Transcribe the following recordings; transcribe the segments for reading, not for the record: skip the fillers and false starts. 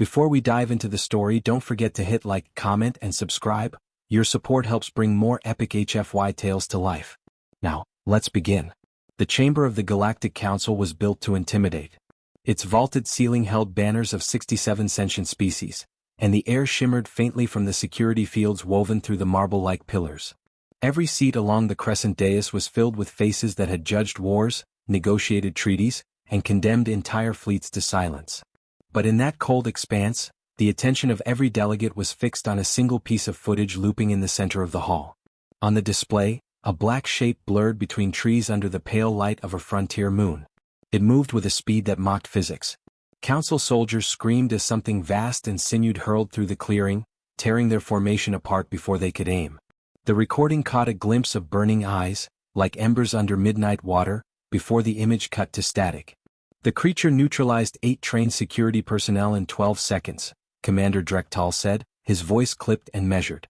Before we dive into the story, don't forget to hit like, comment, and subscribe. Your support helps bring more epic HFY tales to life. Now, let's begin. The Chamber of the Galactic Council was built to intimidate. Its vaulted ceiling held banners of 67 sentient species, and the air shimmered faintly from the security fields woven through the marble-like pillars. Every seat along the crescent dais was filled with faces that had judged wars, negotiated treaties, and condemned entire fleets to silence. But in that cold expanse, the attention of every delegate was fixed on a single piece of footage looping in the center of the hall. On the display, a black shape blurred between trees under the pale light of a frontier moon. It moved with a speed that mocked physics. Council soldiers screamed as something vast and sinewed hurled through the clearing, tearing their formation apart before they could aim. The recording caught a glimpse of burning eyes, like embers under midnight water, before the image cut to static. The creature neutralized 8 trained security personnel in 12 seconds, Commander Drektal said, his voice clipped and measured.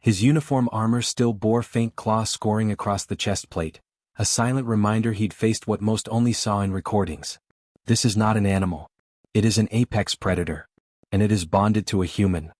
His uniform armor still bore faint claw scoring across the chest plate, a silent reminder he'd faced what most only saw in recordings. This is not an animal. It is an apex predator. And it is bonded to a human.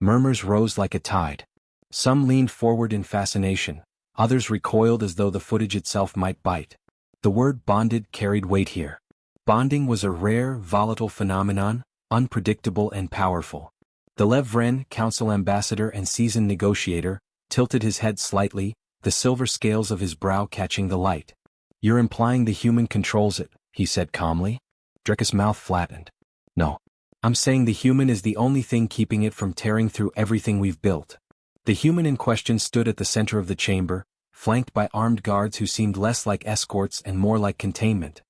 Murmurs rose like a tide. Some leaned forward in fascination, others recoiled as though the footage itself might bite. The word bonded carried weight here. Bonding was a rare, volatile phenomenon, unpredictable and powerful. The Lev Vren, council ambassador and seasoned negotiator, tilted his head slightly, the silver scales of his brow catching the light. "You're implying the human controls it," he said calmly. Drekka's mouth flattened. "No. I'm saying the human is the only thing keeping it from tearing through everything we've built." The human in question stood at the center of the chamber, flanked by armed guards who seemed less like escorts and more like containment.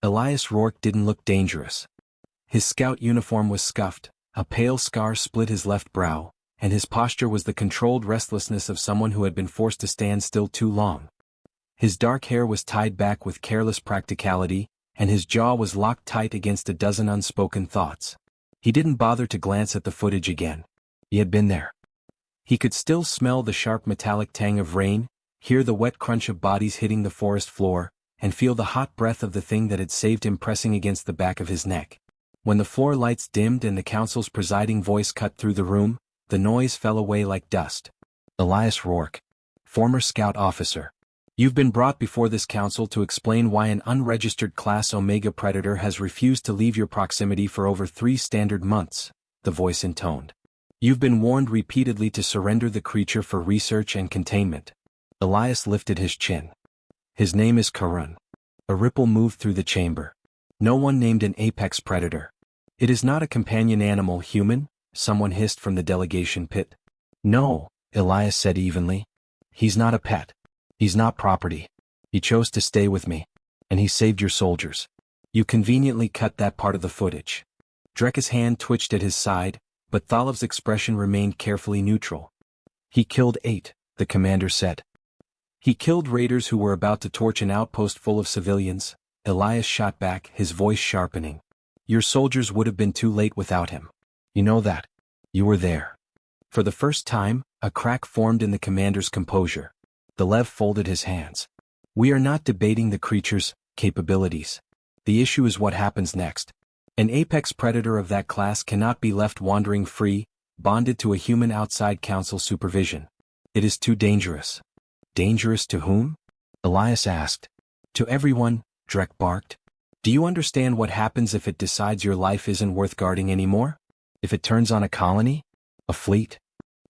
Elias Rourke didn't look dangerous. His scout uniform was scuffed, a pale scar split his left brow, and his posture was the controlled restlessness of someone who had been forced to stand still too long. His dark hair was tied back with careless practicality, and his jaw was locked tight against a dozen unspoken thoughts. He didn't bother to glance at the footage again. He had been there. He could still smell the sharp metallic tang of rain, hear the wet crunch of bodies hitting the forest floor, and feel the hot breath of the thing that had saved him pressing against the back of his neck. When the floor lights dimmed and the council's presiding voice cut through the room, the noise fell away like dust. "Elias Rourke, former scout officer. You've been brought before this council to explain why an unregistered Class Omega predator has refused to leave your proximity for over 3 standard months," the voice intoned. "You've been warned repeatedly to surrender the creature for research and containment." Elias lifted his chin. "His name is Karun." A ripple moved through the chamber. "No one named an apex predator." "It is not a companion animal, human?" someone hissed from the delegation pit. "No," Elias said evenly. "He's not a pet. He's not property. He chose to stay with me. And he saved your soldiers." You conveniently cut that part of the footage. Drekka's hand twitched at his side, but Thalav's expression remained carefully neutral. "He killed 8, the commander said. "He killed raiders who were about to torch an outpost full of civilians," Elias shot back, his voice sharpening. "Your soldiers would have been too late without him. You know that. You were there." For the first time, a crack formed in the commander's composure. The Lev folded his hands. "We are not debating the creature's capabilities. The issue is what happens next. An apex predator of that class cannot be left wandering free, bonded to a human outside council supervision. It is too dangerous." "Dangerous to whom?" Elias asked. "To everyone," Drek barked. "Do you understand what happens if it decides your life isn't worth guarding anymore? If it turns on a colony? A fleet?"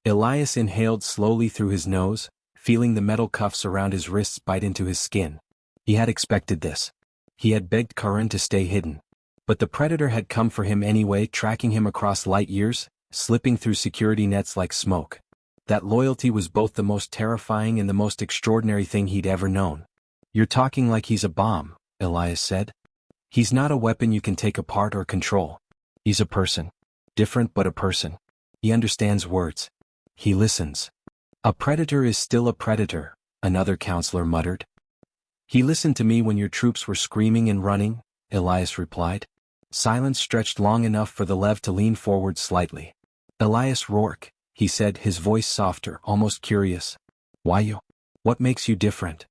Elias inhaled slowly through his nose, feeling the metal cuffs around his wrists bite into his skin. He had expected this. He had begged Karun to stay hidden. But the predator had come for him anyway, tracking him across light years, slipping through security nets like smoke. That loyalty was both the most terrifying and the most extraordinary thing he'd ever known. "You're talking like he's a bomb," Elias said. "He's not a weapon you can take apart or control. He's a person. Different but a person. He understands words. He listens." "A predator is still a predator," another counselor muttered. "He listened to me when your troops were screaming and running," Elias replied. Silence stretched long enough for the Lev to lean forward slightly. "Elias Rourke," he said, his voice softer, almost curious. "Why you? What makes you different?"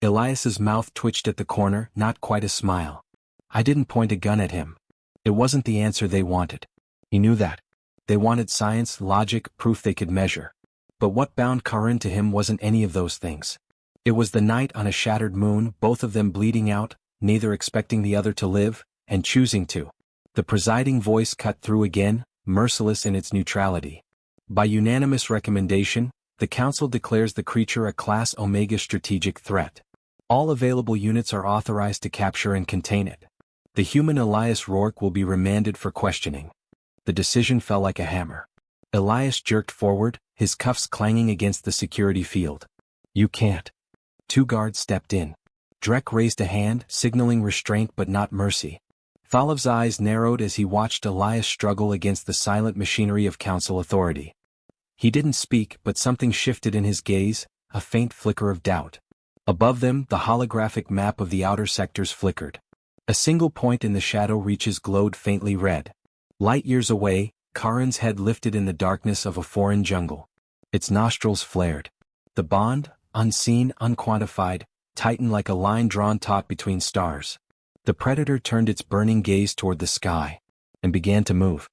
Elias's mouth twitched at the corner, not quite a smile. "I didn't point a gun at him. It wasn't the answer they wanted. He knew that. They wanted science, logic, proof they could measure. But what bound Karin to him wasn't any of those things. It was the night on a shattered moon, both of them bleeding out, neither expecting the other to live, and choosing to. The presiding voice cut through again, merciless in its neutrality. By unanimous recommendation, the Council declares the creature a Class Omega strategic threat. All available units are authorized to capture and contain it. The human Elias Rourke will be remanded for questioning. The decision fell like a hammer. Elias jerked forward, his cuffs clanging against the security field. You can't. Two guards stepped in. Drek raised a hand, signaling restraint but not mercy. Thalov's eyes narrowed as he watched Elias struggle against the silent machinery of Council authority. He didn't speak, but something shifted in his gaze, a faint flicker of doubt. Above them, the holographic map of the outer sectors flickered. A single point in the shadow reaches glowed faintly red. Light years away, Karin's head lifted in the darkness of a foreign jungle. Its nostrils flared. The bond, unseen, unquantified, tightened like a line drawn taut between stars. The predator turned its burning gaze toward the sky, and began to move.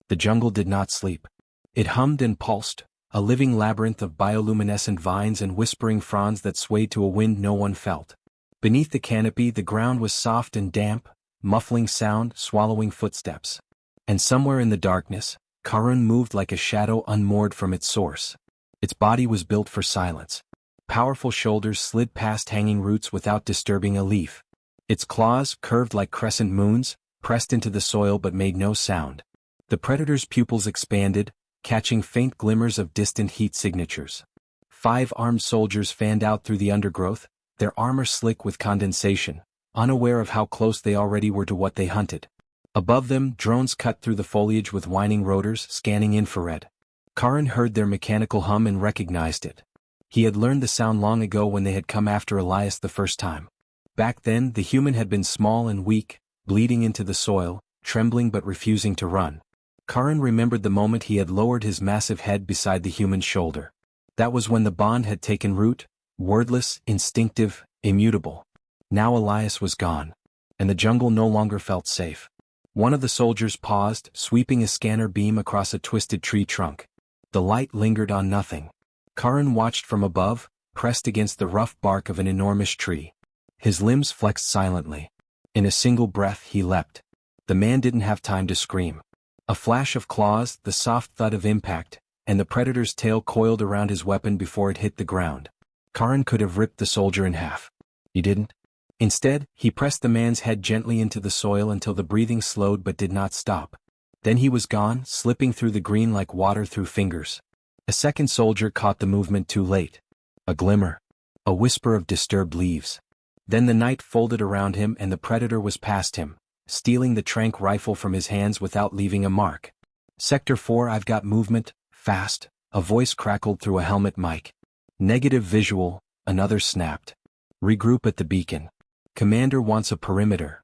The jungle did not sleep. It hummed and pulsed, a living labyrinth of bioluminescent vines and whispering fronds that swayed to a wind no one felt. Beneath the canopy, the ground was soft and damp, muffling sound, swallowing footsteps. And somewhere in the darkness, Karin moved like a shadow unmoored from its source. Its body was built for silence. Powerful shoulders slid past hanging roots without disturbing a leaf. Its claws, curved like crescent moons, pressed into the soil but made no sound. The predator's pupils expanded, catching faint glimmers of distant heat signatures. 5 armed soldiers fanned out through the undergrowth, their armor slick with condensation, unaware of how close they already were to what they hunted. Above them, drones cut through the foliage with whining rotors, scanning infrared. Karin heard their mechanical hum and recognized it. He had learned the sound long ago when they had come after Elias the first time. Back then, the human had been small and weak, bleeding into the soil, trembling but refusing to run. Karin remembered the moment he had lowered his massive head beside the human's shoulder. That was when the bond had taken root, wordless, instinctive, immutable. Now Elias was gone, and the jungle no longer felt safe. One of the soldiers paused, sweeping a scanner beam across a twisted tree trunk. The light lingered on nothing. Karin watched from above, pressed against the rough bark of an enormous tree. His limbs flexed silently. In a single breath he leapt. The man didn't have time to scream. A flash of claws, the soft thud of impact, and the predator's tail coiled around his weapon before it hit the ground. Karin could have ripped the soldier in half. He didn't. Instead, he pressed the man's head gently into the soil until the breathing slowed but did not stop. Then he was gone, slipping through the green like water through fingers. A second soldier caught the movement too late. A glimmer. A whisper of disturbed leaves. Then the night folded around him and the predator was past him, stealing the tranq rifle from his hands without leaving a mark. Sector 4, I've got movement, fast, a voice crackled through a helmet mic. Negative visual, another snapped. Regroup at the beacon. Commander wants a perimeter.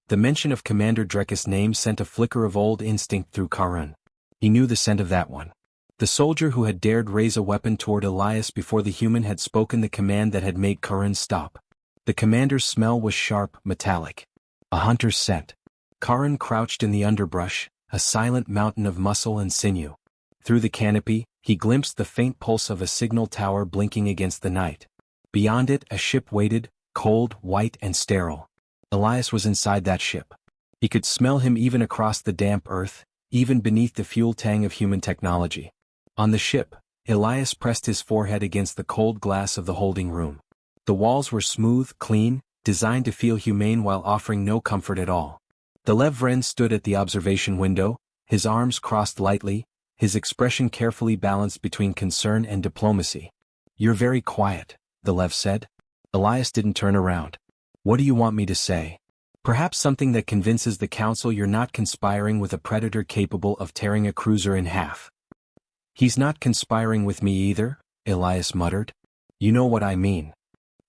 The mention of Commander Drek's name sent a flicker of old instinct through Karin. He knew the scent of that one. The soldier who had dared raise a weapon toward Elias before the human had spoken the command that had made Karin stop. The commander's smell was sharp, metallic. A hunter's scent. Karin crouched in the underbrush, a silent mountain of muscle and sinew. Through the canopy, he glimpsed the faint pulse of a signal tower blinking against the night. Beyond it, a ship waited, cold, white, and sterile. Elias was inside that ship. He could smell him even across the damp earth, even beneath the fuel tang of human technology. On the ship, Elias pressed his forehead against the cold glass of the holding room. The walls were smooth, clean, designed to feel humane while offering no comfort at all. The Lev Vren stood at the observation window, his arms crossed lightly, his expression carefully balanced between concern and diplomacy. "You're very quiet," the Lev said. Elias didn't turn around. "What do you want me to say? Perhaps something that convinces the Council you're not conspiring with a predator capable of tearing a cruiser in half." "He's not conspiring with me either," Elias muttered. "You know what I mean."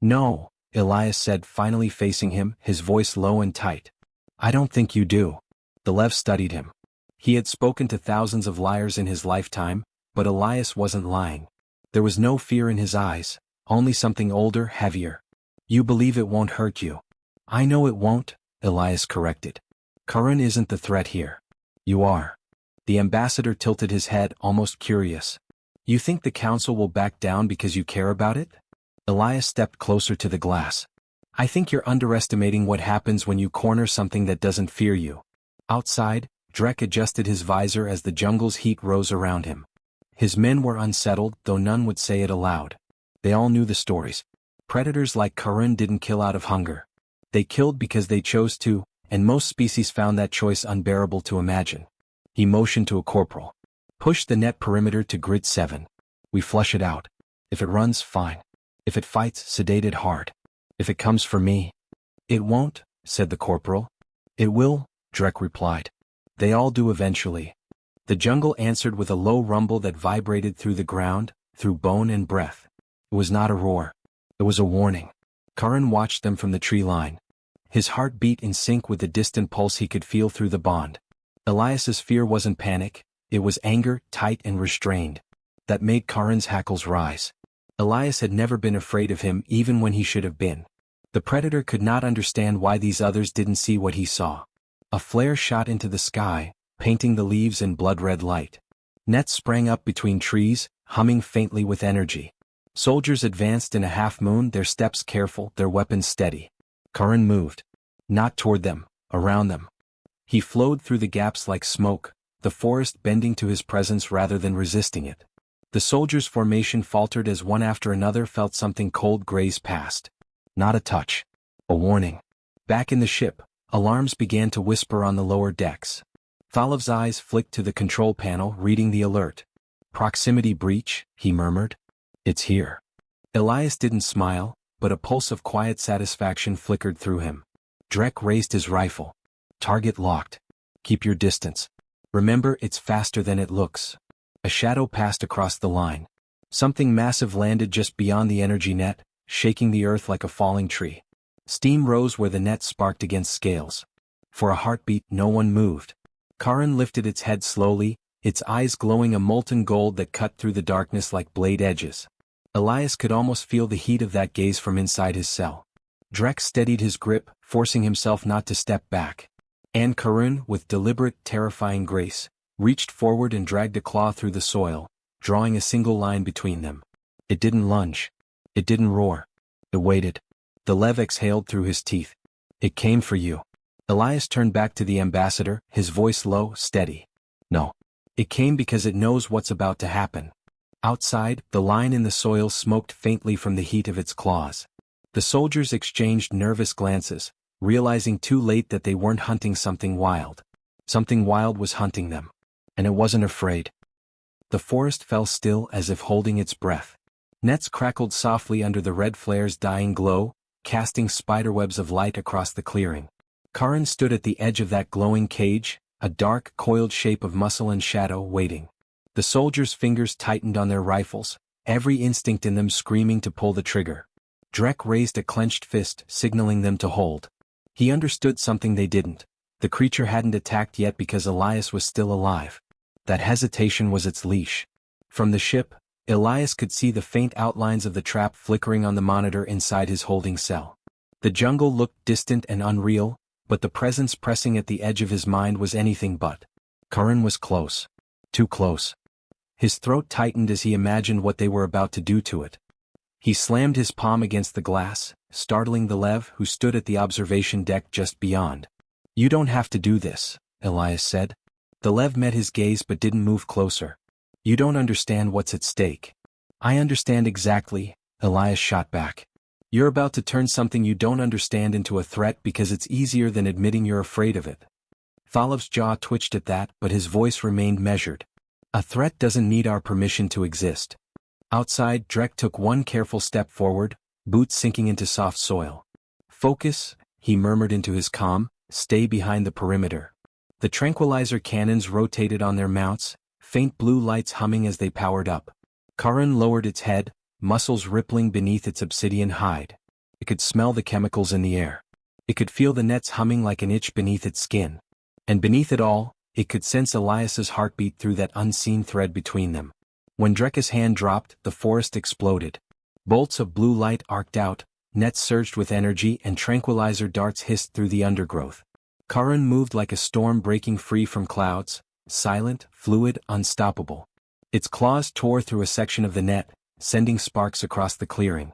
"No," Elias said, finally facing him, his voice low and tight. "I don't think you do." The Lev studied him. He had spoken to thousands of liars in his lifetime, but Elias wasn't lying. There was no fear in his eyes, only something older, heavier. "You believe it won't hurt you." "I know it won't," Elias corrected. "Karin isn't the threat here. You are." The ambassador tilted his head, almost curious. You think the council will back down because you care about it? Elias stepped closer to the glass. I think you're underestimating what happens when you corner something that doesn't fear you. Outside, Drek adjusted his visor as the jungle's heat rose around him. His men were unsettled, though none would say it aloud. They all knew the stories. Predators like Karun didn't kill out of hunger. They killed because they chose to, and most species found that choice unbearable to imagine. He motioned to a corporal. Push the net perimeter to grid 7. We flush it out. If it runs, fine. If it fights, sedate it hard. If it comes for me. It won't, said the corporal. It will, Drek replied. They all do eventually. The jungle answered with a low rumble that vibrated through the ground, through bone and breath. It was not a roar. It was a warning. Karan watched them from the tree line. His heart beat in sync with the distant pulse he could feel through the bond. Elias's fear wasn't panic, it was anger, tight and restrained. That made Karan's hackles rise. Elias had never been afraid of him even when he should have been. The predator could not understand why these others didn't see what he saw. A flare shot into the sky, painting the leaves in blood-red light. Nets sprang up between trees, humming faintly with energy. Soldiers advanced in a half-moon, their steps careful, their weapons steady. Karan moved. Not toward them, around them. He flowed through the gaps like smoke, the forest bending to his presence rather than resisting it. The soldiers' formation faltered as one after another felt something cold graze past. Not a touch. A warning. Back in the ship, alarms began to whisper on the lower decks. Thalav's eyes flicked to the control panel, reading the alert. Proximity breach, he murmured. It's here. Elias didn't smile, but a pulse of quiet satisfaction flickered through him. Drek raised his rifle. Target locked. Keep your distance. Remember, it's faster than it looks. A shadow passed across the line. Something massive landed just beyond the energy net, shaking the earth like a falling tree. Steam rose where the net sparked against scales. For a heartbeat, no one moved. Karan lifted its head slowly, its eyes glowing a molten gold that cut through the darkness like blade edges. Elias could almost feel the heat of that gaze from inside his cell. Drek steadied his grip, forcing himself not to step back. And Karun, with deliberate, terrifying grace, reached forward and dragged a claw through the soil, drawing a single line between them. It didn't lunge. It didn't roar. It waited. The lev exhaled through his teeth. It came for you. Elias turned back to the ambassador, his voice low, steady. No. It came because it knows what's about to happen. Outside, the line in the soil smoked faintly from the heat of its claws. The soldiers exchanged nervous glances, realizing too late that they weren't hunting something wild. Something wild was hunting them. And it wasn't afraid. The forest fell still as if holding its breath. Nets crackled softly under the red flare's dying glow, casting spiderwebs of light across the clearing. Karan stood at the edge of that glowing cage, a dark, coiled shape of muscle and shadow, waiting. The soldiers' fingers tightened on their rifles, every instinct in them screaming to pull the trigger. Drek raised a clenched fist, signaling them to hold. He understood something they didn't. The creature hadn't attacked yet because Elias was still alive. That hesitation was its leash. From the ship, Elias could see the faint outlines of the trap flickering on the monitor inside his holding cell. The jungle looked distant and unreal, but the presence pressing at the edge of his mind was anything but. Karan was close. Too close. His throat tightened as he imagined what they were about to do to it. He slammed his palm against the glass, startling the Lev who stood at the observation deck just beyond. You don't have to do this, Elias said. The Lev met his gaze but didn't move closer. You don't understand what's at stake. I understand exactly, Elias shot back. You're about to turn something you don't understand into a threat because it's easier than admitting you're afraid of it. Thalav's jaw twitched at that, but his voice remained measured. A threat doesn't need our permission to exist. Outside, Drek took one careful step forward, boots sinking into soft soil. Focus, he murmured into his calm, stay behind the perimeter. The tranquilizer cannons rotated on their mounts, faint blue lights humming as they powered up. Karan lowered its head, muscles rippling beneath its obsidian hide. It could smell the chemicals in the air. It could feel the nets humming like an itch beneath its skin. And beneath it all, it could sense Elias's heartbeat through that unseen thread between them. When Drek's hand dropped, the forest exploded. Bolts of blue light arced out, nets surged with energy and tranquilizer darts hissed through the undergrowth. Karan moved like a storm breaking free from clouds, silent, fluid, unstoppable. Its claws tore through a section of the net, sending sparks across the clearing.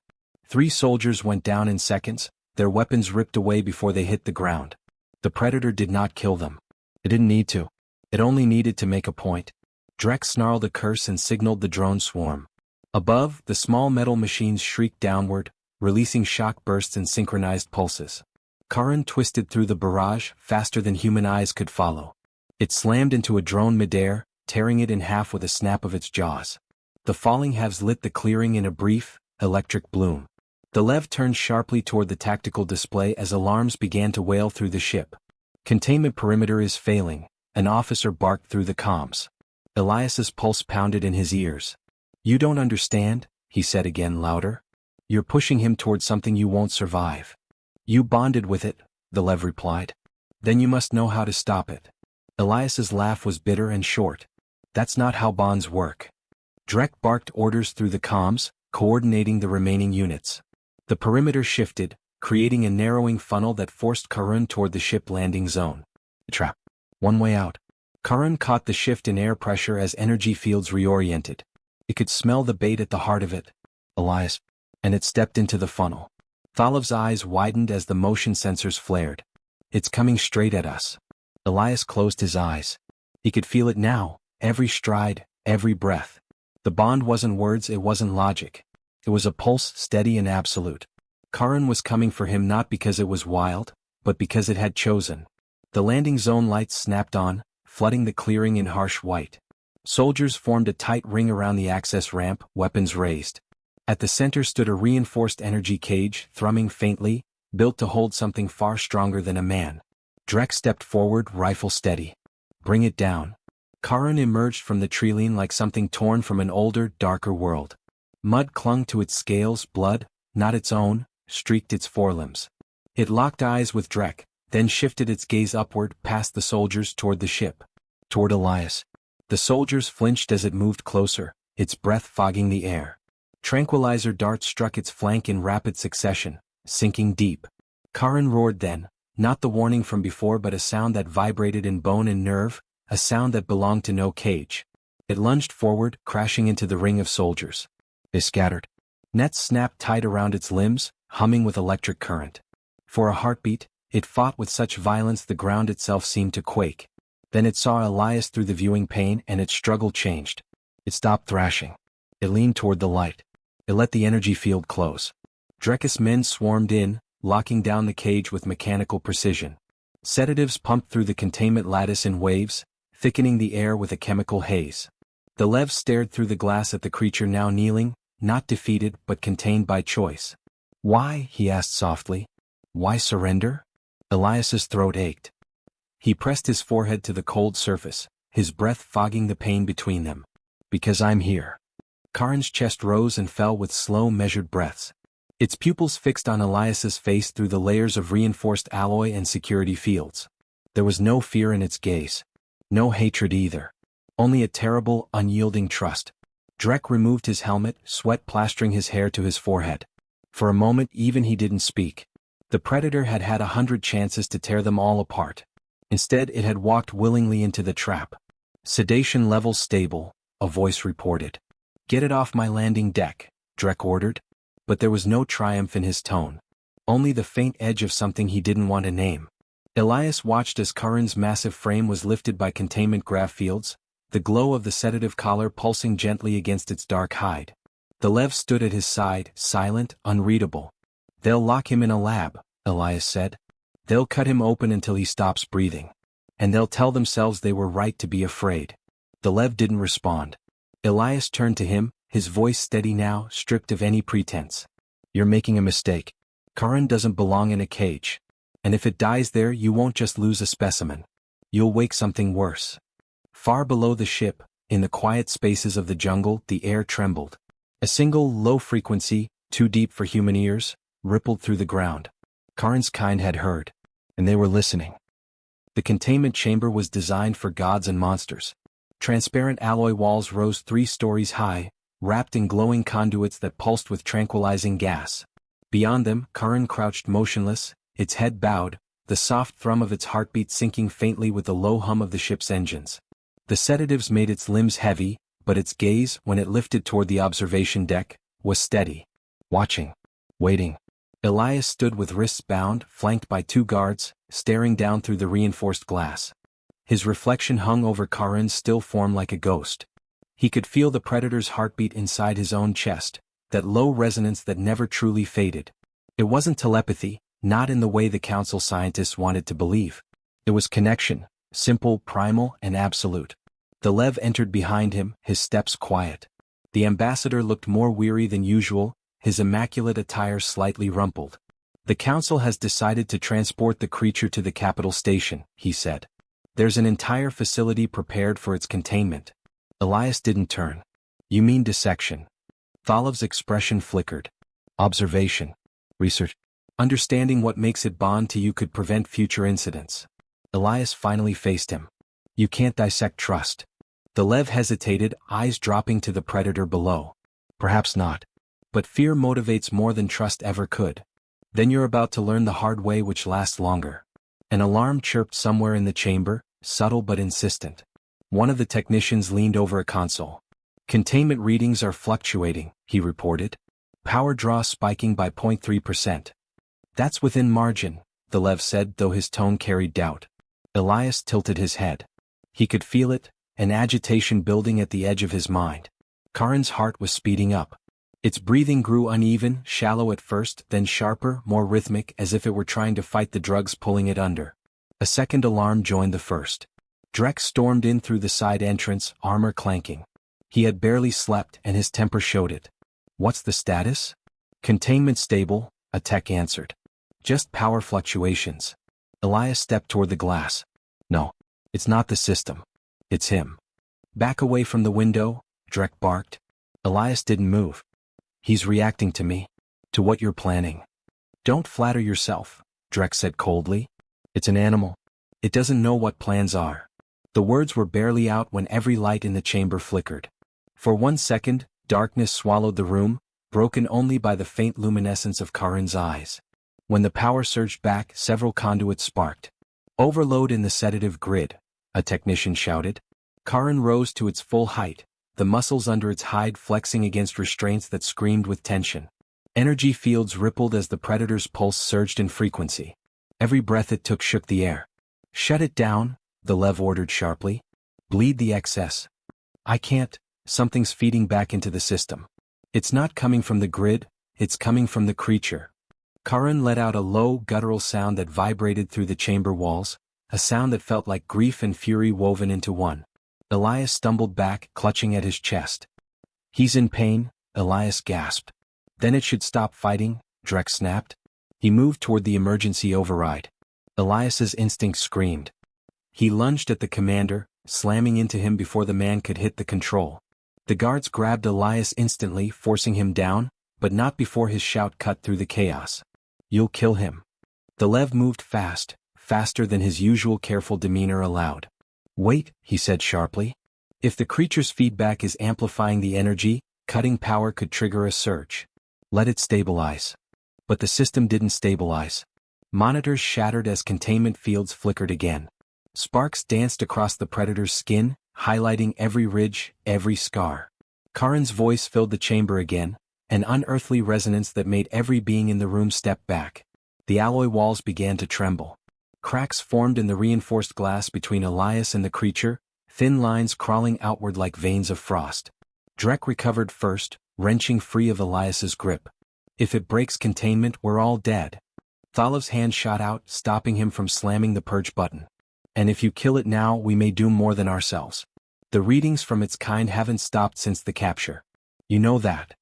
3 soldiers went down in seconds, their weapons ripped away before they hit the ground. The predator did not kill them. It didn't need to. It only needed to make a point. Drek snarled a curse and signaled the drone swarm. Above, the small metal machines shrieked downward, releasing shock bursts and synchronized pulses. Karan twisted through the barrage, faster than human eyes could follow. It slammed into a drone midair, tearing it in half with a snap of its jaws. The falling halves lit the clearing in a brief, electric bloom. The Lev turned sharply toward the tactical display as alarms began to wail through the ship. Containment perimeter is failing, an officer barked through the comms. Elias's pulse pounded in his ears. You don't understand, he said again louder. You're pushing him toward something you won't survive. You bonded with it, the Lev replied. Then you must know how to stop it. Elias's laugh was bitter and short. That's not how bonds work. Drek barked orders through the comms, coordinating the remaining units. The perimeter shifted, creating a narrowing funnel that forced Karun toward the ship landing zone. Trap. One way out. Karun caught the shift in air pressure as energy fields reoriented. It could smell the bait at the heart of it. Elias. And it stepped into the funnel. Thalav's eyes widened as the motion sensors flared. It's coming straight at us. Elias closed his eyes. He could feel it now, every stride, every breath. The bond wasn't words, it wasn't logic. It was a pulse, steady and absolute. Karun was coming for him not because it was wild, but because it had chosen. The landing zone lights snapped on, flooding the clearing in harsh white. Soldiers formed a tight ring around the access ramp, weapons raised. At the center stood a reinforced energy cage, thrumming faintly, built to hold something far stronger than a man. Drek stepped forward, rifle steady. Bring it down. Karun emerged from the treeline like something torn from an older, darker world. Mud clung to its scales, blood, not its own, streaked its forelimbs. It locked eyes with Drek, then shifted its gaze upward, past the soldiers toward the ship. Toward Elias. The soldiers flinched as it moved closer, its breath fogging the air. Tranquilizer darts struck its flank in rapid succession, sinking deep. Karun roared then, not the warning from before but a sound that vibrated in bone and nerve, a sound that belonged to no cage. It lunged forward, crashing into the ring of soldiers. They scattered. Nets snapped tight around its limbs, humming with electric current. For a heartbeat, it fought with such violence the ground itself seemed to quake. Then it saw Elias through the viewing pane and its struggle changed. It stopped thrashing. It leaned toward the light. It let the energy field close. Drek's men swarmed in, locking down the cage with mechanical precision. Sedatives pumped through the containment lattice in waves, thickening the air with a chemical haze. The Lev stared through the glass at the creature now kneeling, not defeated but contained by choice. Why? He asked softly. Why surrender? Elias's throat ached. He pressed his forehead to the cold surface, his breath fogging the pain between them. Because I'm here. Karun's chest rose and fell with slow, measured breaths. Its pupils fixed on Elias's face through the layers of reinforced alloy and security fields. There was no fear in its gaze. No hatred either. Only a terrible, unyielding trust. Drek removed his helmet, sweat plastering his hair to his forehead. For a moment even he didn't speak. The predator had had 100 chances to tear them all apart. Instead it had walked willingly into the trap. Sedation level stable, a voice reported. Get it off my landing deck, Drek ordered. But there was no triumph in his tone. Only the faint edge of something he didn't want to name. Elias watched as Karun's massive frame was lifted by containment grav fields, the glow of the sedative collar pulsing gently against its dark hide. The Lev stood at his side, silent, unreadable. They'll lock him in a lab, Elias said. They'll cut him open until he stops breathing. And they'll tell themselves they were right to be afraid. The Lev didn't respond. Elias turned to him, his voice steady now, stripped of any pretense. You're making a mistake. Karun doesn't belong in a cage. And if it dies there you won't just lose a specimen. You'll wake something worse. Far below the ship, in the quiet spaces of the jungle, the air trembled. A single, low frequency, too deep for human ears, rippled through the ground. Karun's kind had heard. And they were listening. The containment chamber was designed for gods and monsters. Transparent alloy walls rose 3 stories high, wrapped in glowing conduits that pulsed with tranquilizing gas. Beyond them, Karun crouched motionless, its head bowed, the soft thrum of its heartbeat syncing faintly with the low hum of the ship's engines. The sedatives made its limbs heavy, but its gaze, when it lifted toward the observation deck, was steady. Watching. Waiting. Elias stood with wrists bound, flanked by 2 guards, staring down through the reinforced glass. His reflection hung over Karin's still form like a ghost. He could feel the predator's heartbeat inside his own chest, that low resonance that never truly faded. It wasn't telepathy, not in the way the council scientists wanted to believe. It was connection, simple, primal, and absolute. The Lev entered behind him, his steps quiet. The ambassador looked more weary than usual, his immaculate attire slightly rumpled. "The council has decided to transport the creature to the capital station," he said. "There's an entire facility prepared for its containment." Elias didn't turn. "You mean dissection?" Thalov's expression flickered. "Observation. Research. Understanding what makes it bond to you could prevent future incidents." Elias finally faced him. "You can't dissect trust." The Lev hesitated, eyes dropping to the predator below. "Perhaps not. But fear motivates more than trust ever could. Then you're about to learn the hard way, which lasts longer." An alarm chirped somewhere in the chamber, subtle but insistent. One of the technicians leaned over a console. "Containment readings are fluctuating," he reported. "Power draw spiking by 0.3%. "That's within margin," the Lev said, though his tone carried doubt. Elias tilted his head. He could feel it, an agitation building at the edge of his mind. Karin's heart was speeding up. Its breathing grew uneven, shallow at first, then sharper, more rhythmic, as if it were trying to fight the drugs pulling it under. A second alarm joined the first. Drek stormed in through the side entrance, armor clanking. He had barely slept, and his temper showed it. "What's the status?" "Containment stable," a tech answered. "Just power fluctuations." Elias stepped toward the glass. "No. It's not the system. It's him." "Back away from the window," Drek barked. Elias didn't move. "He's reacting to me. To what you're planning." "Don't flatter yourself," Drek said coldly. "It's an animal. It doesn't know what plans are." The words were barely out when every light in the chamber flickered. For 1 second, darkness swallowed the room, broken only by the faint luminescence of Karin's eyes. When the power surged back, several conduits sparked. "Overload in the sedative grid," a technician shouted. Karin rose to its full height, the muscles under its hide flexing against restraints that screamed with tension. Energy fields rippled as the predator's pulse surged in frequency. Every breath it took shook the air. "Shut it down," the Lev ordered sharply. "Bleed the excess." "I can't. Something's feeding back into the system. It's not coming from the grid, it's coming from the creature." Karin let out a low, guttural sound that vibrated through the chamber walls, a sound that felt like grief and fury woven into one. Elias stumbled back, clutching at his chest. "He's in pain," Elias gasped. "Then it should stop fighting," Drek snapped. He moved toward the emergency override. Elias's instinct screamed. He lunged at the commander, slamming into him before the man could hit the control. The guards grabbed Elias instantly, forcing him down, but not before his shout cut through the chaos. "You'll kill him." The Lev moved fast, faster than his usual careful demeanor allowed. "Wait," he said sharply. "If the creature's feedback is amplifying the energy, cutting power could trigger a surge. Let it stabilize." But the system didn't stabilize. Monitors shattered as containment fields flickered again. Sparks danced across the predator's skin, highlighting every ridge, every scar. Karin's voice filled the chamber again, an unearthly resonance that made every being in the room step back. The alloy walls began to tremble. Cracks formed in the reinforced glass between Elias and the creature, thin lines crawling outward like veins of frost. Drek recovered first, wrenching free of Elias's grip. "If it breaks containment, we're all dead." Thalov's hand shot out, stopping him from slamming the purge button. "And if you kill it now, we may do more than ourselves. The readings from its kind haven't stopped since the capture. You know that."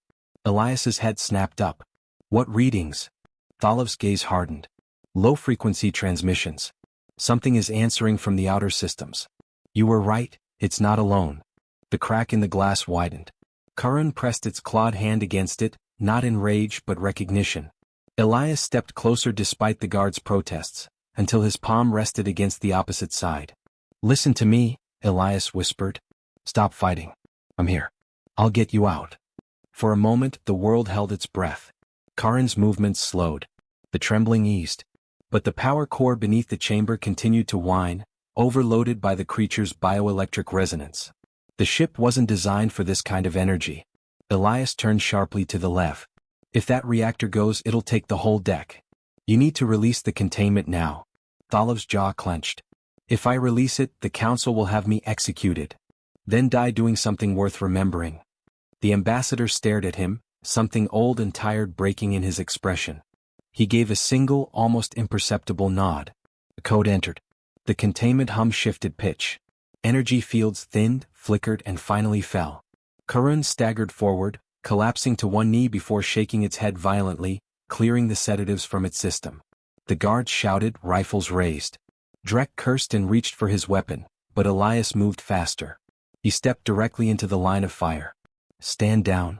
Elias's head snapped up. "What readings?" Thalov's gaze hardened. "Low-frequency transmissions. Something is answering from the outer systems." "You were right, it's not alone." The crack in the glass widened. Karin pressed its clawed hand against it, not in rage but recognition. Elias stepped closer despite the guard's protests, until his palm rested against the opposite side. "Listen to me," Elias whispered. "Stop fighting. I'm here. I'll get you out." For a moment the world held its breath. Karin's movements slowed. The trembling eased. But the power core beneath the chamber continued to whine, overloaded by the creature's bioelectric resonance. The ship wasn't designed for this kind of energy. Elias turned sharply to the Lev. If that reactor goes, it'll take the whole deck. You need to release the containment now. Thalov's jaw clenched. If I release it, the council will have me executed. Then die doing something worth remembering. The ambassador stared at him, something old and tired breaking in his expression. He gave a single, almost imperceptible nod. The code entered. The containment hum shifted pitch. Energy fields thinned, flickered, and finally fell. Karun staggered forward, collapsing to one knee before shaking its head violently, clearing the sedatives from its system. The guards shouted, rifles raised. Drek cursed and reached for his weapon, but Elias moved faster. He stepped directly into the line of fire. Stand down.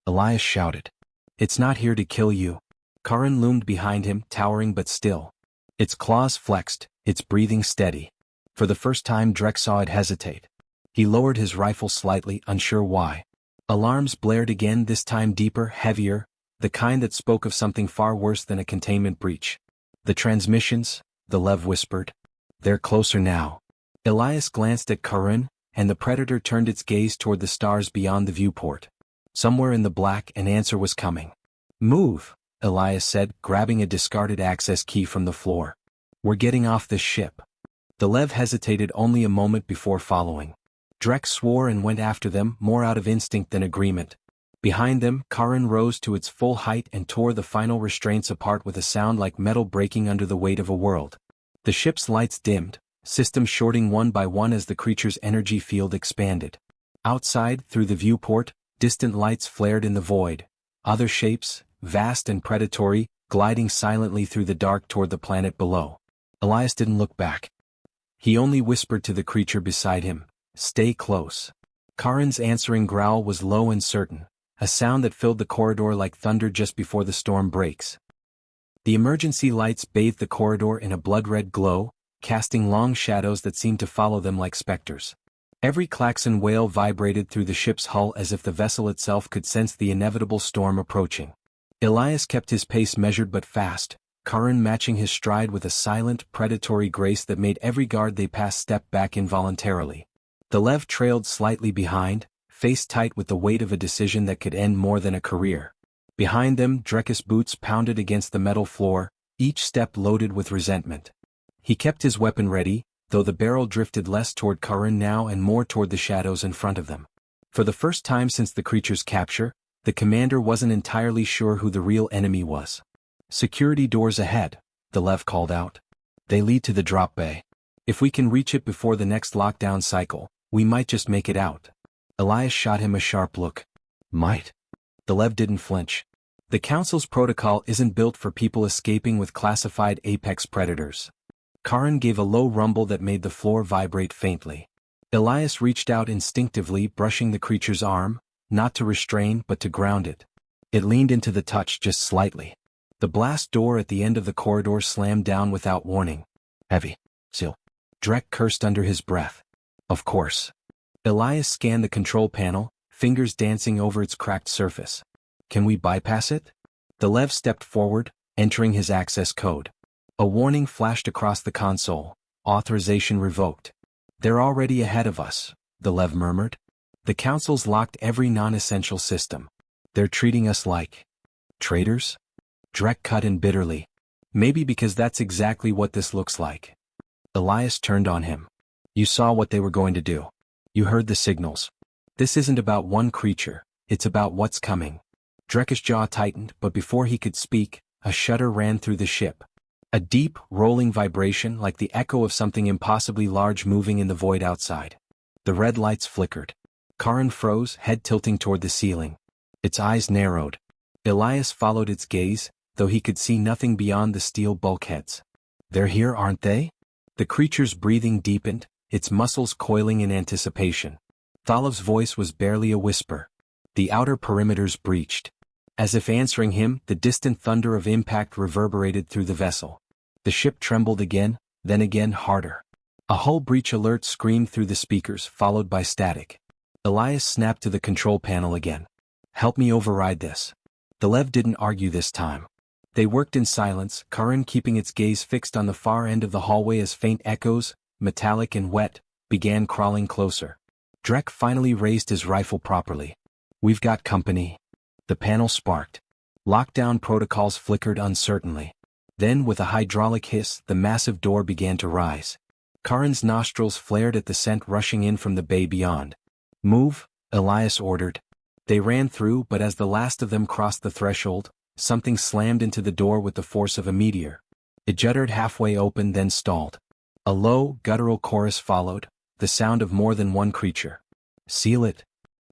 Elias shouted. It's not here to kill you. Karun loomed behind him, towering but still. Its claws flexed, its breathing steady. For the first time Drek saw it hesitate. He lowered his rifle slightly, unsure why. Alarms blared again, this time deeper, heavier, the kind that spoke of something far worse than a containment breach. The transmissions, the Lev whispered. They're closer now. Elias glanced at Karun, and the predator turned its gaze toward the stars beyond the viewport. Somewhere in the black, an answer was coming. Move, Elias said, grabbing a discarded access key from the floor. We're getting off this ship. The Lev hesitated only a moment before following. Drek swore and went after them, more out of instinct than agreement. Behind them, Karun rose to its full height and tore the final restraints apart with a sound like metal breaking under the weight of a world. The ship's lights dimmed, systems shorting one by one as the creature's energy field expanded. Outside, through the viewport, distant lights flared in the void. Other shapes, vast and predatory, gliding silently through the dark toward the planet below. Elias didn't look back. He only whispered to the creature beside him, "Stay close." Karun's answering growl was low and certain, a sound that filled the corridor like thunder just before the storm breaks. The emergency lights bathed the corridor in a blood-red glow, casting long shadows that seemed to follow them like specters. Every klaxon wail vibrated through the ship's hull as if the vessel itself could sense the inevitable storm approaching. Elias kept his pace measured but fast, Karun matching his stride with a silent, predatory grace that made every guard they passed step back involuntarily. The Lev trailed slightly behind, face tight with the weight of a decision that could end more than a career. Behind them, Drek's boots pounded against the metal floor, each step loaded with resentment. He kept his weapon ready, though the barrel drifted less toward Karun now and more toward the shadows in front of them. For the first time since the creature's capture, the commander wasn't entirely sure who the real enemy was. Security doors ahead, the Lev called out. They lead to the drop bay. If we can reach it before the next lockdown cycle, we might just make it out. Elias shot him a sharp look. Might? The Lev didn't flinch. The Council's protocol isn't built for people escaping with classified apex predators. Karun gave a low rumble that made the floor vibrate faintly. Elias reached out instinctively, brushing the creature's arm, not to restrain but to ground it. It leaned into the touch just slightly. The blast door at the end of the corridor slammed down without warning. Heavy. Seal. Drek cursed under his breath. Of course. Elias scanned the control panel, fingers dancing over its cracked surface. Can we bypass it? The Lev stepped forward, entering his access code. A warning flashed across the console. Authorization revoked. They're already ahead of us, the Lev murmured. The Council's locked every non-essential system. They're treating us like traitors? Drek cut in bitterly. Maybe because that's exactly what this looks like. Elias turned on him. You saw what they were going to do. You heard the signals. This isn't about one creature, it's about what's coming. Drek's jaw tightened, but before he could speak, a shudder ran through the ship. A deep, rolling vibration like the echo of something impossibly large moving in the void outside. The red lights flickered. Karun froze, head tilting toward the ceiling. Its eyes narrowed. Elias followed its gaze, though he could see nothing beyond the steel bulkheads. They're here, aren't they? The creature's breathing deepened, its muscles coiling in anticipation. Thalov's voice was barely a whisper. The outer perimeters breached. As if answering him, the distant thunder of impact reverberated through the vessel. The ship trembled again, then again harder. A hull breach alert screamed through the speakers, followed by static. Elias snapped to the control panel again. Help me override this. The Lev didn't argue this time. They worked in silence, Karun keeping its gaze fixed on the far end of the hallway as faint echoes, metallic and wet, began crawling closer. Drek finally raised his rifle properly. "We've got company." The panel sparked. Lockdown protocols flickered uncertainly. Then, with a hydraulic hiss, the massive door began to rise. Karin's nostrils flared at the scent rushing in from the bay beyond. "Move," Elias ordered. They ran through, but as the last of them crossed the threshold, something slammed into the door with the force of a meteor. It juddered halfway open, then stalled. A low, guttural chorus followed, the sound of more than one creature. "Seal it,"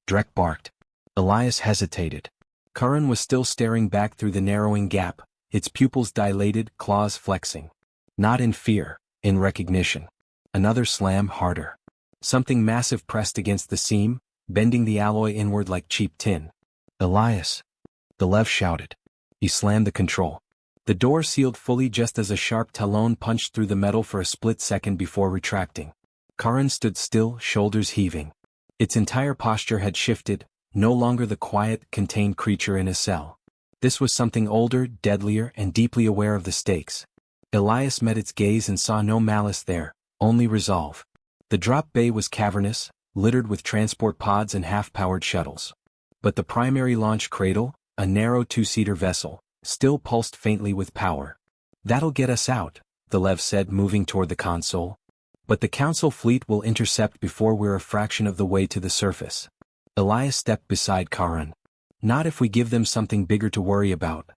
Drek barked. Elias hesitated. Karin was still staring back through the narrowing gap, its pupils dilated, claws flexing. Not in fear, in recognition. Another slam, harder. Something massive pressed against the seam, bending the alloy inward like cheap tin. "Elias!" the Lev shouted. He slammed the control. The door sealed fully just as a sharp talon punched through the metal for a split second before retracting. Karin stood still, shoulders heaving. Its entire posture had shifted, no longer the quiet, contained creature in a cell. This was something older, deadlier, and deeply aware of the stakes. Elias met its gaze and saw no malice there, only resolve. The drop bay was cavernous, littered with transport pods and half-powered shuttles. But the primary launch cradle, a narrow two-seater vessel, still pulsed faintly with power. "That'll get us out," the Lev said, moving toward the console. "But the Council fleet will intercept before we're a fraction of the way to the surface." Elias stepped beside Karin. "Not if we give them something bigger to worry about."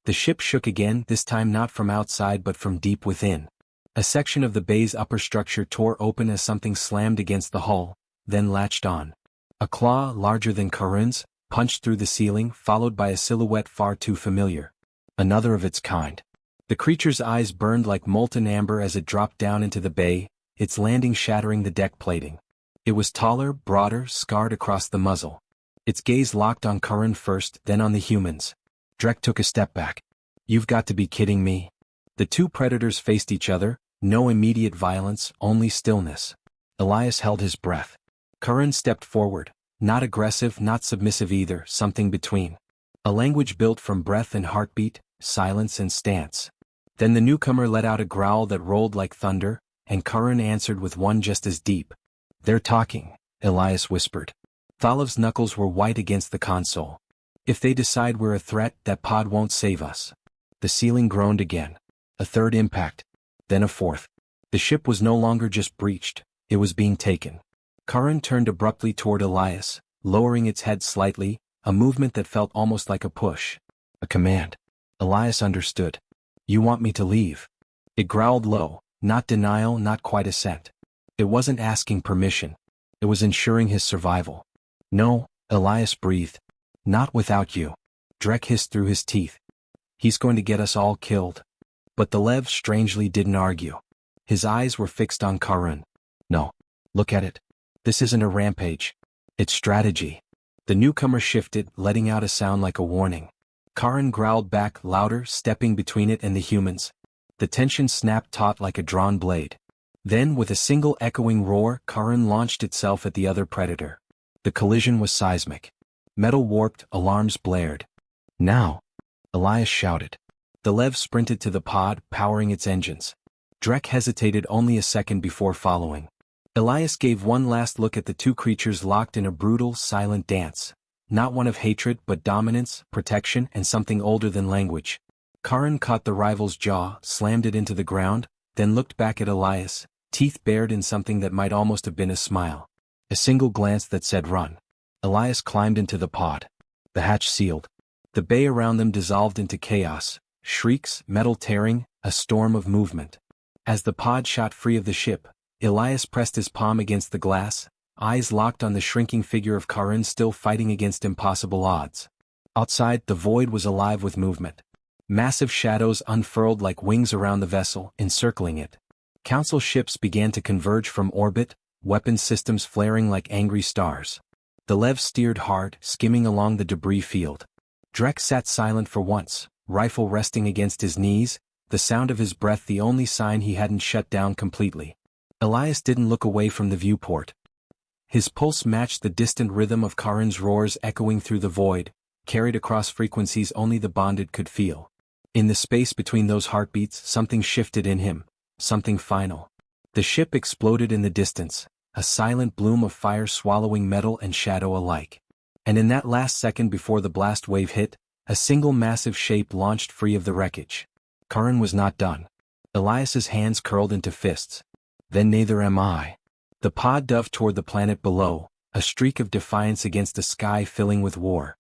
The ship shook again, this time not from outside but from deep within. A section of the bay's upper structure tore open as something slammed against the hull, then latched on. A claw, larger than Karin's, punched through the ceiling, followed by a silhouette far too familiar. Another of its kind. The creature's eyes burned like molten amber as it dropped down into the bay, its landing shattering the deck plating. It was taller, broader, scarred across the muzzle. Its gaze locked on Karin first, then on the humans. Drek took a step back. "You've got to be kidding me." The two predators faced each other, no immediate violence, only stillness. Elias held his breath. Karin stepped forward, not aggressive, not submissive either, something between. A language built from breath and heartbeat, silence and stance. Then the newcomer let out a growl that rolled like thunder, and Karin answered with one just as deep. "They're talking," Elias whispered. Thalov's knuckles were white against the console. "If they decide we're a threat, that pod won't save us." The ceiling groaned again. A third impact. Then a fourth. The ship was no longer just breached, it was being taken. Karin turned abruptly toward Elias, lowering its head slightly, a movement that felt almost like a push. A command. Elias understood. "You want me to leave?" It growled low, not denial, not quite assent. It wasn't asking permission. It was ensuring his survival. "No," Elias breathed. "Not without you." Drek hissed through his teeth. "He's going to get us all killed." But the Lev strangely didn't argue. His eyes were fixed on Karin. "No. Look at it. This isn't a rampage. It's strategy." The newcomer shifted, letting out a sound like a warning. Karin growled back, louder, stepping between it and the humans. The tension snapped taut like a drawn blade. Then, with a single echoing roar, Karin launched itself at the other predator. The collision was seismic. Metal warped, alarms blared. "Now!" Elias shouted. The Lev sprinted to the pod, powering its engines. Drek hesitated only a second before following. Elias gave one last look at the two creatures locked in a brutal, silent dance. Not one of hatred but dominance, protection, and something older than language. Karin caught the rival's jaw, slammed it into the ground, then looked back at Elias, teeth bared in something that might almost have been a smile. A single glance that said run. Elias climbed into the pod. The hatch sealed. The bay around them dissolved into chaos, shrieks, metal tearing, a storm of movement. As the pod shot free of the ship, Elias pressed his palm against the glass, eyes locked on the shrinking figure of Karin still fighting against impossible odds. Outside, the void was alive with movement. Massive shadows unfurled like wings around the vessel, encircling it. Council ships began to converge from orbit, weapon systems flaring like angry stars. The Lev steered hard, skimming along the debris field. Drek sat silent for once, rifle resting against his knees, the sound of his breath the only sign he hadn't shut down completely. Elias didn't look away from the viewport. His pulse matched the distant rhythm of Karin's roars echoing through the void, carried across frequencies only the bonded could feel. In the space between those heartbeats, something shifted in him, something final. The ship exploded in the distance, a silent bloom of fire swallowing metal and shadow alike. And in that last second before the blast wave hit, a single massive shape launched free of the wreckage. Karin was not done. Elias's hands curled into fists. Then neither am I. The pod dove toward the planet below, a streak of defiance against a sky filling with war.